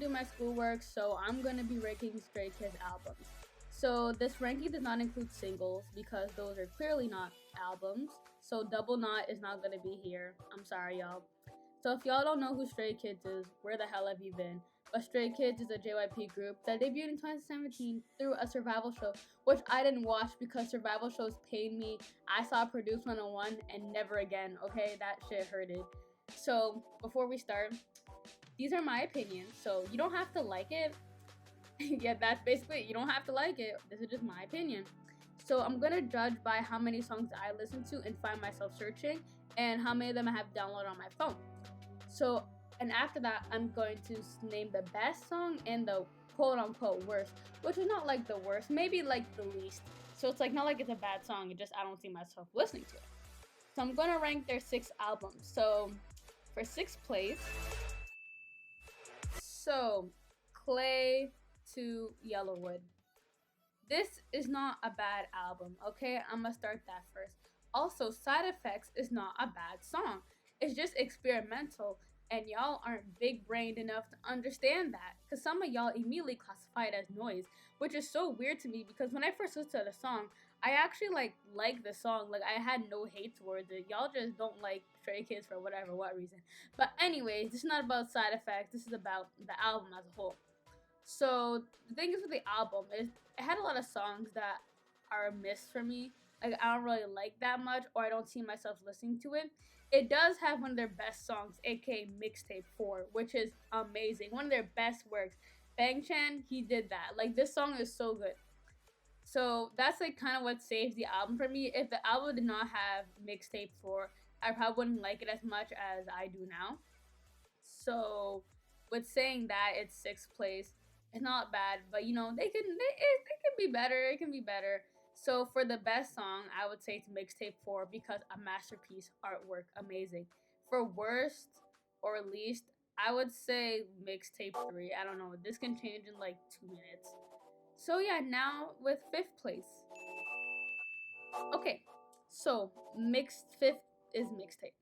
do my schoolwork, so I'm gonna be ranking Stray Kids albums. So this ranking does not include singles because those are clearly not albums. So Double Knot is not gonna be here. I'm sorry, y'all. So if y'all don't know who Stray Kids is, where the hell have you been? But Stray Kids is a JYP group that debuted in 2017 through a survival show, which I didn't watch because survival shows paid me. I saw Produce 101 and never again, okay? That shit hurted. So before we start, these are my opinions, so you don't have to like it. Yeah, that's basically it. You don't have to like it. This is just my opinion. So I'm gonna judge by how many songs I listen to and find myself searching, and how many of them I have downloaded on my phone. So, and after that, I'm going to name the best song and the quote unquote worst, which is not like the worst, maybe like the least. So it's like not like it's a bad song, it just I don't see myself listening to it. So I'm gonna rank their 6 albums. So for 6th place, so Clay to Yellowwood. This is not a bad album, okay? I'm gonna start that first. Also, Side Effects is not a bad song. It's just experimental, and y'all aren't big brained enough to understand that. Because some of y'all immediately classify it as noise, which is so weird to me because when I first listened to the song, I actually like the song. Like I had no hate towards it. Y'all just don't like Stray Kids for what reason. But anyways, this is not about Side Effects. This is about the album as a whole. So the thing is with the album is it had a lot of songs that are a miss for me. Like I don't really like that much, or I don't see myself listening to it. It does have one of their best songs, aka Mixtape 4, which is amazing. One of their best works. Bang Chan, he did that. Like this song is so good. So that's like kind of what saves the album for me. If the album did not have Mixtape 4, I probably wouldn't like it as much as I do now. So with saying that, it's 6th place. It's not bad, but you know it can be better. It can be better. So for the best song, I would say it's Mixtape 4 because a masterpiece, artwork, amazing. For worst or least, I would say Mixtape 3. I don't know. This can change in like 2 minutes. So yeah, now with 5th place. Okay, so mixed 5th is Mixtape.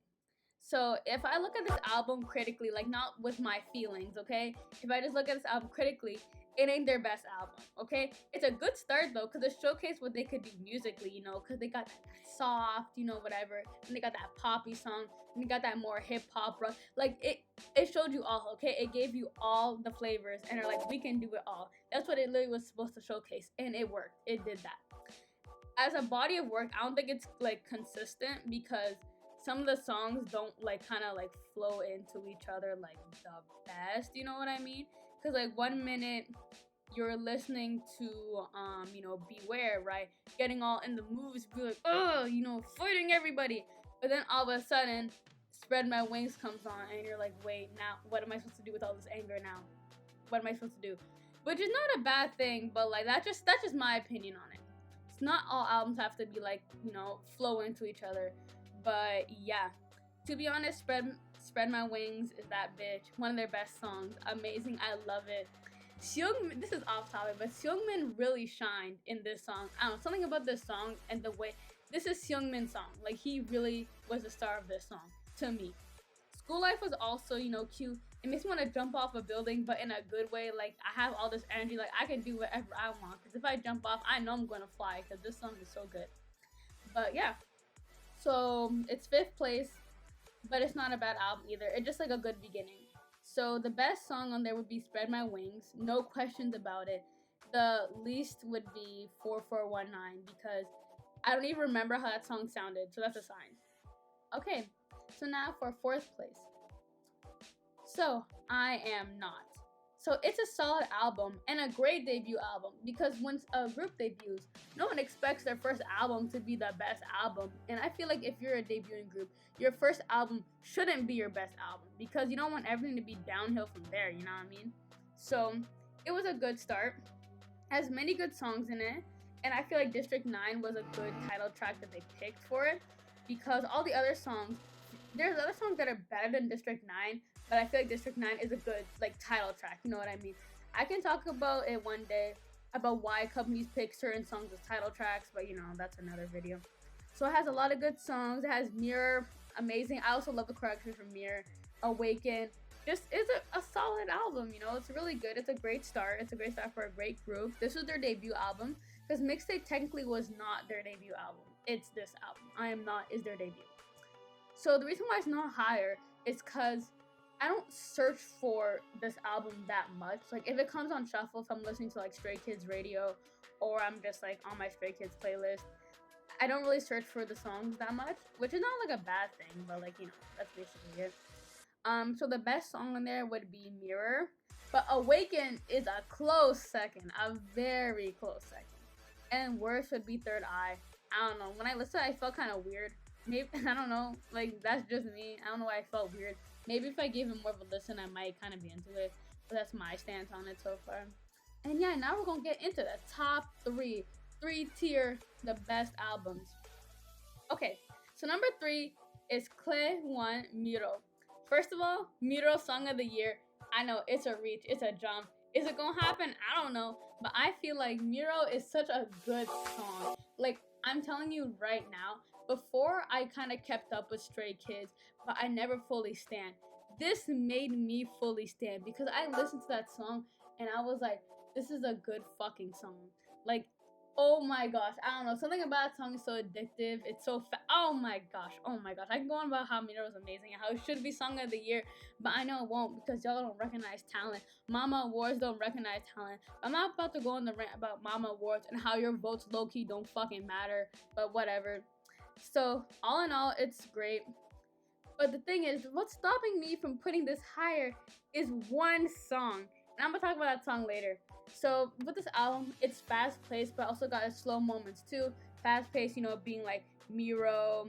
So if I look at this album critically, like not with my feelings, okay? If I just look at this album critically, it ain't their best album, okay? It's a good start though, because it showcased what they could do musically, you know, because they got that soft, you know, whatever, and they got that poppy song, and they got that more hip hop rock. Like it showed you all, okay? It gave you all the flavors, and they're like, we can do it all. That's what it literally was supposed to showcase, and it worked. It did that. As a body of work, I don't think it's like consistent because some of the songs don't like kind of like flow into each other like the best, you know what I mean? Because like 1 minute you're listening to you know, Beware, right, getting all in the moves, be like, oh, you know, fighting everybody, but then all of a sudden Spread My Wings comes on and you're like, wait, now what am I supposed to do with all this anger now? What am I supposed to do? Which is not a bad thing, but like that's just my opinion on it. It's not all albums have to be like, you know, flow into each other. But yeah, to be honest, Spread My Wings is that bitch. One of their best songs. Amazing. I love it. Seungmin, this is off topic, but Seungmin really shined in this song. I don't know, something about this song and the way this is Seungmin's song. Like he really was the star of this song to me. School Life was also, you know, cute. It makes me want to jump off a building, but in a good way. Like I have all this energy, like I can do whatever I want. Because if I jump off, I know I'm gonna fly. Because this song is so good. But yeah, so it's 5th place, but it's not a bad album either. It's just like a good beginning. So the best song on there would be Spread My Wings, no questions about it. The least would be 4419 because I don't even remember how that song sounded, so that's a sign. Okay, so now for 4th place. So I Am Not. So it's a solid album and a great debut album because once a group debuts, no one expects their first album to be the best album. And I feel like if you're a debuting group, your first album shouldn't be your best album because you don't want everything to be downhill from there, you know what I mean? So it was a good start. Has many good songs in it, and I feel like District 9 was a good title track that they picked for it because all the other songs, there's other songs that are better than District 9, but I feel like District 9 is a good like title track, you know what I mean? I can talk about it one day about why companies pick certain songs as title tracks, but you know, that's another video. So it has a lot of good songs. It has Mirror, amazing. I also love the choreography from Mirror, Awaken, this is a solid album. You know, it's really good. It's a great start. It's a great start for a great group. This was their debut album because Mixtape technically was not their debut album. It's this album. I Am Not is their debut. So the reason why it's not higher is because I don't search for this album that much. Like if it comes on shuffle, if I'm listening to like Stray Kids radio, or I'm just like on my Stray Kids playlist, I don't really search for the songs that much, which is not like a bad thing, but like, you know, that's basically it. So the best song on there would be Mirror, but Awaken is a close second, a very close second. And worst would be Third Eye. I don't know. When I listened, I felt kind of weird. Maybe I don't know. Like that's just me. I don't know why I felt weird. Maybe if I gave him more of a listen, I might kind of be into it. But that's my stance on it so far. And yeah, now we're gonna get into the top three tier, the best albums. Okay, so number 3 is Clay One Miro. First of all, Miro Song of the Year. I know it's a reach, it's a jump. Is it gonna happen? I don't know. But I feel like Miro is such a good song. Like, I'm telling you right now, before I kind of kept up with Stray Kids, but I never fully stand. This made me fully stand because I listened to that song and I was like, this is a good fucking song. Like, oh my gosh, I don't know. Something about that song is so addictive. It's so oh my gosh. I can go on about how Miro is amazing and how it should be Song of the Year, but I know it won't because y'all don't recognize talent. Mama Awards don't recognize talent. I'm not about to go on the rant about Mama Awards and how your votes low-key don't fucking matter, but whatever. So, all in all, it's great. But the thing is, what's stopping me from putting this higher is one song. And I'm gonna talk about that song later. So with this album, it's fast paced, but also got its slow moments too. Fast paced, you know, being like Miro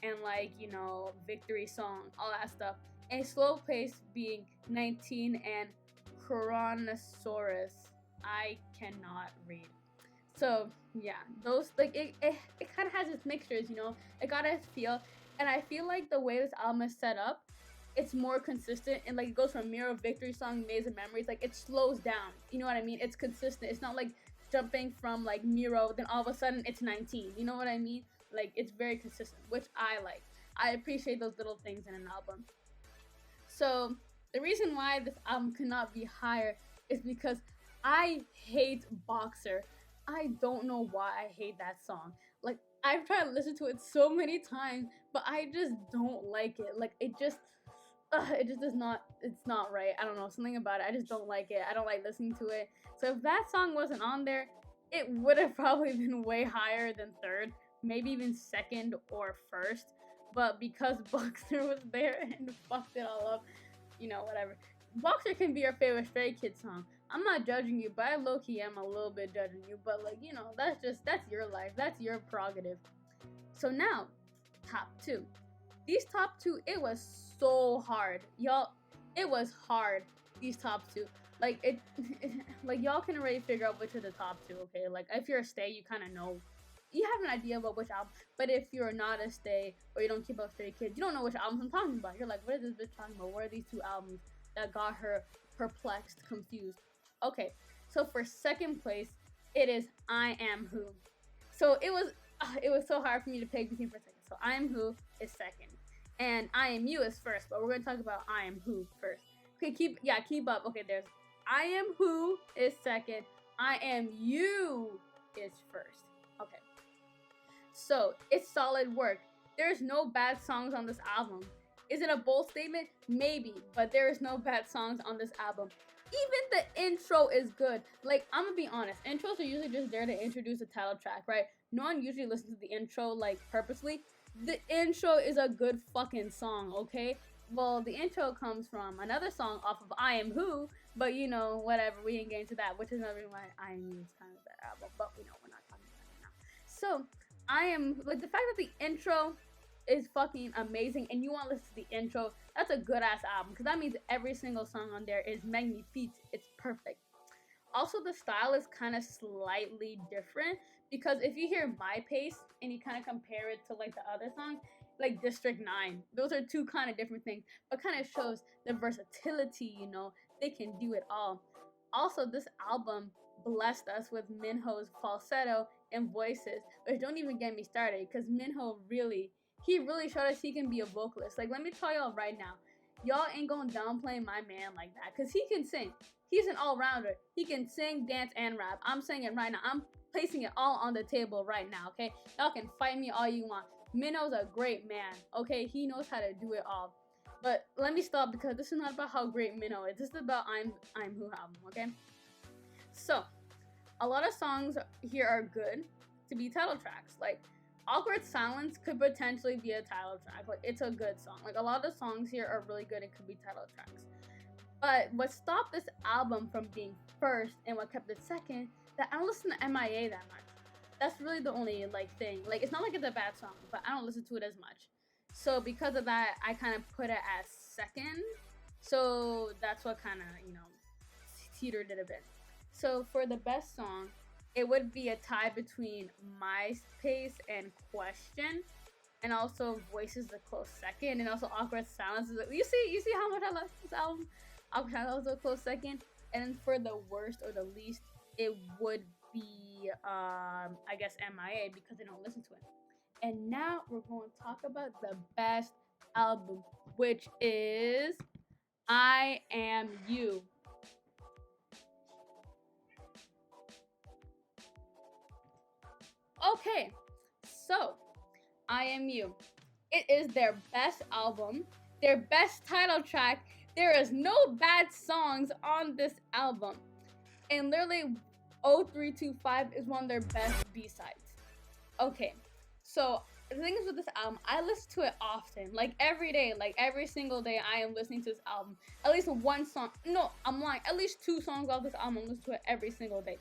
and like, you know, Victory Song, all that stuff. And slow pace being 19 and Chronosaurus. I cannot read. So yeah, those like it kind of has its mixtures, you know. It got its feel, and I feel like the way this album is set up, it's more consistent and like it goes from Miro, Victory Song, Maze of Memories. Like it slows down. You know what I mean? It's consistent. It's not like jumping from like Miro, then all of a sudden it's 19. You know what I mean? Like it's very consistent, which I like. I appreciate those little things in an album. So the reason why this album cannot be higher is because I hate Boxer. I don't know why I hate that song. Like I've tried to listen to it so many times, but I just don't like it. Like it just does not, it's not right. I don't know, something about it. I just don't like it. I don't like listening to it. So if that song wasn't on there, it would have probably been way higher than third, maybe even second or first. But because Boxer was there and fucked it all up, you know, whatever. Boxer can be your favorite Stray Kids song. I'm not judging you, but I low-key am a little bit judging you. But like, you know, that's your life. That's your prerogative. So now, top 2. These top 2, it was so hard. Y'all, it was hard, these top 2. Like, like, y'all can already figure out which are the top 2, okay? Like, if you're a stay, you kind of know. You have an idea about which album. But if you're not a stay, or you don't keep up Stray Kids, you don't know which albums I'm talking about. You're like, what is this bitch talking about? What are these 2 albums that got her perplexed, confused? Okay, so for second place, it is I Am Who. So it was so hard for me to pick between for second. So I Am Who is second, and I Am You is first. But we're gonna talk about I Am Who first. Okay, keep up. Okay, there's I Am Who is second. I Am You is first. Okay, so it's solid work. There's no bad songs on this album. Is it a bold statement? Maybe, but there is no bad songs on this album. Even the intro is good. Like, I'm gonna be honest, intros are usually just there to introduce a title track, right? No one usually listens to the intro, like, purposely. The intro is a good fucking song, okay? Well, the intro comes from another song off of I Am Who, but you know, whatever, we ain't getting to that, which is another reason why I Am You is kind of better album, but we know we're not talking about it now. So, I am, like, the fact that the intro is fucking amazing and you want to listen to the intro, that's a good ass album because that means every single song on there is magnifique. It's perfect. Also, the style is kind of slightly different because if you hear My Pace and you kind of compare it to like the other songs, like District 9, those are 2 kind of different things, but kind of shows the versatility, you know, they can do it all. Also, this album blessed us with Minho's falsetto and voices, which don't even get me started because Minho really showed us he can be a vocalist. Like, let me tell y'all right now, y'all ain't gonna downplay my man like that, because he can sing. He's an all-rounder. He can sing, dance, and rap. I'm saying it right now. I'm placing it all on the table right now, okay? Y'all can fight me all you want. Minno's a great man, okay? He knows how to do it all. But let me stop, because this is not about how great Minnow is. This is about I'm Who album, okay? So, a lot of songs here are good to be title tracks. Like, Awkward Silence could potentially be a title track. Like, it's a good song. Like, a lot of the songs here are really good and could be title tracks. But what stopped this album from being first and what kept it second, that I don't listen to MIA that much. That's really the only thing. Like, it's not like it's a bad song, but I don't listen to it as much. So because of that, I kind of put it as second. So that's what kind of, teetered it a bit. So for the best song, it would be a tie between MySpace and Question. And also Voices a close second. And also Awkward Silence is you see how much I love this album? Awkward Silence is a close second. And then for the worst or the least, it would be I guess MIA, because I don't listen to it. And now we're going to talk about the best album, which is I Am You. Okay, so I Am You. It is their best album, their best title track. There is no bad songs on this album. And literally 0325 is one of their best B-sides. Okay, so the thing is with this album, I listen to it often, like every day, like every single day. I am listening to this album, at least one song. No, I'm lying. At least 2 songs off this album. I listen to it every single day.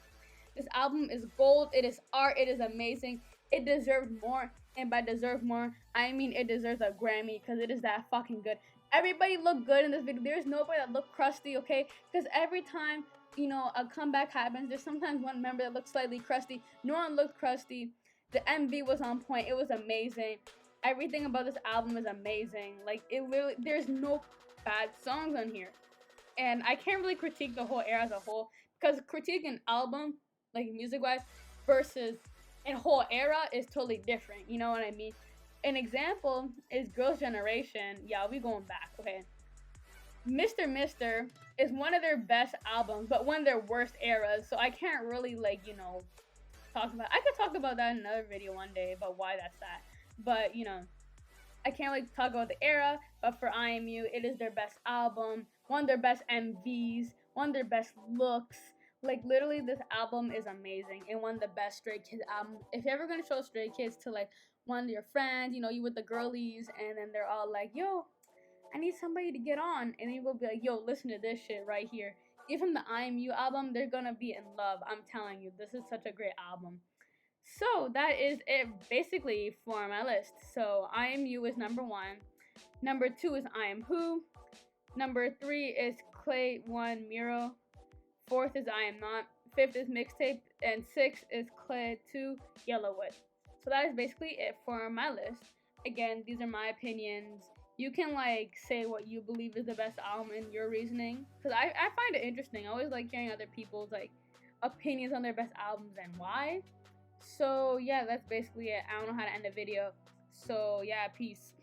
This album is gold. It is art. It is amazing. It deserves more, and by deserve more, I mean it deserves a Grammy, because it is that fucking good. Everybody looked good in this video. There's nobody that looked crusty, okay? Because every time a comeback happens, there's sometimes one member that looks slightly crusty. No one looked crusty. The MV was on point. It was amazing. Everything about this album is amazing. Like, it literally, there's no bad songs on here. And I can't really critique the whole era as a whole, because critiquing an album, like music-wise, versus a whole era is totally different. You know what I mean? An example is Girls' Generation. Yeah, we going back, okay? Mr. Mister is one of their best albums, but one of their worst eras. So I can't really, talk about. I could talk about that in another video one day about why that's that. But I can't really talk about the era. But for I Am You, it is their best album, one of their best MVs, one of their best looks. Like, literally, this album is amazing and one of the best Stray Kids albums. If you're ever gonna show Stray Kids to one of your friends, you with the girlies, and then they're all like, "Yo, I need somebody to get on," and you will be like, "Yo, listen to this shit right here." Give them the I Am You album, they're gonna be in love. I'm telling you, this is such a great album. So that is it basically for my list. So I Am You is number 1. Number 2 is I Am Who. Number 3 is Clay One Miro. 4th is I Am Not. 5th is Mixtape. And 6th is Clay 2 Yellowwood. So that is basically it for my list. Again, these are my opinions. You can say what you believe is the best album in your reasoning, because I find it interesting. I always like hearing other people's opinions on their best albums and why. So yeah, that's basically it. I don't know how to end the video. So yeah, peace.